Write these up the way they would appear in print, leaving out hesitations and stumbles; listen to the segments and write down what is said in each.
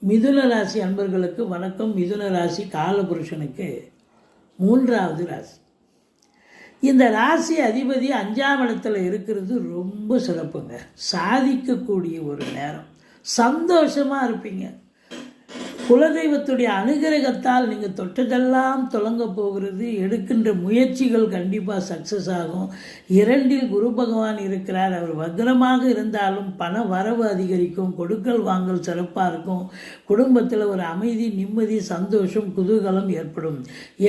மிதுன ராசி அன்பர்களுக்கு வணக்கம். மிதுன ராசி காலபுருஷனுக்கு 3வது ராசி. இந்த ராசி அதிபதி 5ஆம் இடத்துல இருக்கிறது ரொம்ப சிறப்புங்க. சாதிக்கக்கூடிய ஒரு நேரம், சந்தோஷமாக இருப்பீங்க. குலதெய்வத்துடைய அனுகிரகத்தால் நீங்கள் தொட்டதெல்லாம் தொடங்க போகிறது. எடுக்கின்ற முயற்சிகள் கண்டிப்பாக சக்ஸஸ் ஆகும். 2இல் குரு பகவான் இருக்கிறார். அவர் வக்ரமாக இருந்தாலும் பண வரவு அதிகரிக்கும். கொடுக்கல் வாங்கல் சிறப்பாக இருக்கும். குடும்பத்தில் ஒரு அமைதி, நிம்மதி, சந்தோஷம், குதூகலம் ஏற்படும்.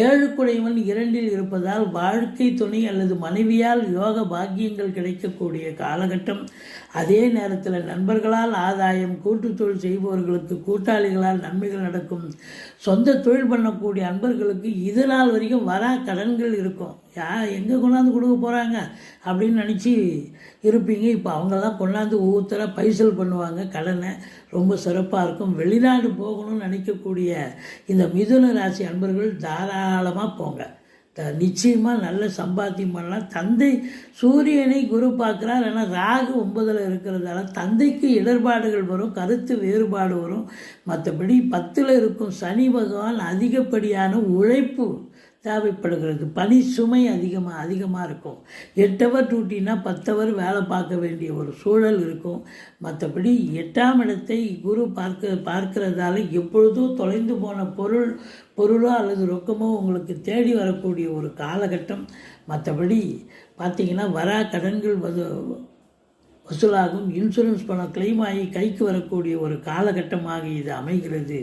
7 குடைவன் 2இல் இருப்பதால் வாழ்க்கை துணை அல்லது மனைவியால் யோக பாக்கியங்கள் கிடைக்கக்கூடிய காலகட்டம். அதே நேரத்தில் நண்பர்களால் ஆதாயம், கூட்டுத்தொழில் செய்பவர்களுக்கு கூட்டாளிகளால் நன்மைகள் நடக்கும். சொந்த தொழில் பண்ணக்கூடிய அன்பர்களுக்கு இது நாள் வரைக்கும் வரா கடன்கள் இருக்கும். எங்கே கொண்டாந்து கொடுக்க போகிறாங்க அப்படின்னு நினச்சி இருப்பீங்க. இப்போ அவங்கெல்லாம் கொண்டாந்து ஒவ்வொருத்தராக பைசல் பண்ணுவாங்க. கடனை ரொம்ப சிறப்பாக இருக்கும். வெளிநாடு போகணும்னு நினைக்கக்கூடிய இந்த மிதுன ராசி அன்பர்கள் தாராளமாக போங்க. நிச்சயமாக நல்ல சம்பாத்தியம் பண்ணலாம். தந்தை சூரியனை குரு பார்க்குறார். ஆனால் ராகு 9ல் இருக்கிறதால தந்தைக்கு இடர்பாடுகள் வரும், கருத்து வேறுபாடு வரும். மற்றபடி 10ல் இருக்கும் சனி பகவான் அதிகப்படியான உழைப்பு தேவைப்படுகிறது. பனி சுமை அதிகமாக இருக்கும். 8 ஹவர் டியூட்டினா 10 ஹவர் வேலை பார்க்க வேண்டிய ஒரு சூழல் இருக்கும். மற்றபடி 8ஆம் இடத்தை குரு பார்க்கிறதால எப்பொழுதும் தொலைந்து போன பொருளோ அல்லது ரொக்கமோ உங்களுக்கு தேடி வரக்கூடிய ஒரு காலகட்டம். மற்றபடி பார்த்திங்கன்னா வரா கடன்கள் வசூலாகும். இன்சூரன்ஸ் பணம் கிளைம் ஆகி கைக்கு வரக்கூடிய ஒரு காலகட்டமாக இது அமைகிறது.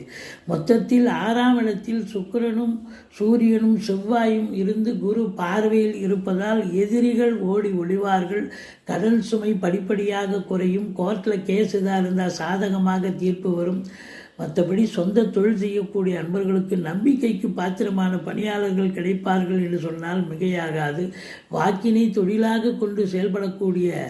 மொத்தத்தில் 6ஆம் இடத்தில் சுக்கிரனும் சூரியனும் செவ்வாயும் இருந்து குரு பார்வையில் இருப்பதால் எதிரிகள் ஓடி ஒளிவார்கள். கடன் சுமை படிப்படியாக குறையும். கோர்ட்டில் கேஸ் எதாக இருந்தால் சாதகமாக தீர்ப்பு வரும். மற்றபடி சொந்த தொழில் செய்யக்கூடிய அன்பர்களுக்கு நம்பிக்கைக்கு பாத்திரமான பணியாளர்கள் கிடைப்பார்கள் என்று சொன்னால் மிகையாகாது. வாக்கினை தொழிலாக கொண்டு செயல்படக்கூடிய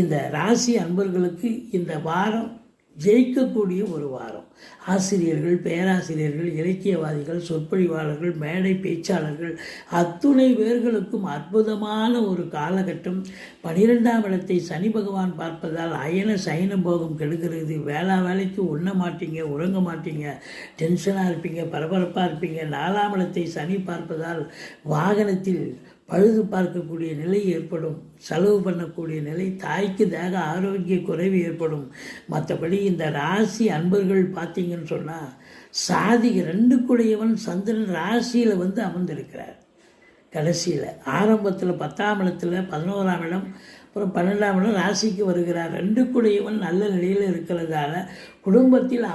இந்த ராசி அன்பர்களுக்கு இந்த வாரம் ஜெயிக்கக்கூடிய ஒரு வாரம். ஆசிரியர்கள், பேராசிரியர்கள், இலக்கியவாதிகள், சொற்பொழிவாளர்கள், மேடை பேச்சாளர்கள் அத்துணை பேர்களுக்கும் அற்புதமான ஒரு காலகட்டம். 12ஆம் இடத்தை சனி பகவான் பார்ப்பதால் அயன சயன போகம் கெடுக்கிறது. வேலைக்கு உண்ண மாட்டீங்க, உறங்க மாட்டீங்க, டென்ஷனாக இருப்பீங்க, பரபரப்பாக இருப்பீங்க. 4ஆம் இடத்தை சனி பார்ப்பதால் வாகனத்தில் பழுது பார்க்கக்கூடிய நிலை ஏற்படும். செலவு பண்ணக்கூடிய நிலை, தாய்க்கு தேக ஆரோக்கிய குறைவு ஏற்படும். மற்றபடி இந்த ராசி அன்பர்கள் பார்த்தீங்கன்னு சொன்னால் சாதிக 2 குடையவன் சந்திரன் ராசியில் அமர்ந்திருக்கிறார். கடைசியில் ஆரம்பத்தில் 10ஆம் இடத்துல 11ஆம் இடம், அப்புறம் 12ஆம் இடம் ராசிக்கு வருகிறார். 2 குடையவன் நல்ல நிலையில் இருக்கிறதால குடும்பத்தில்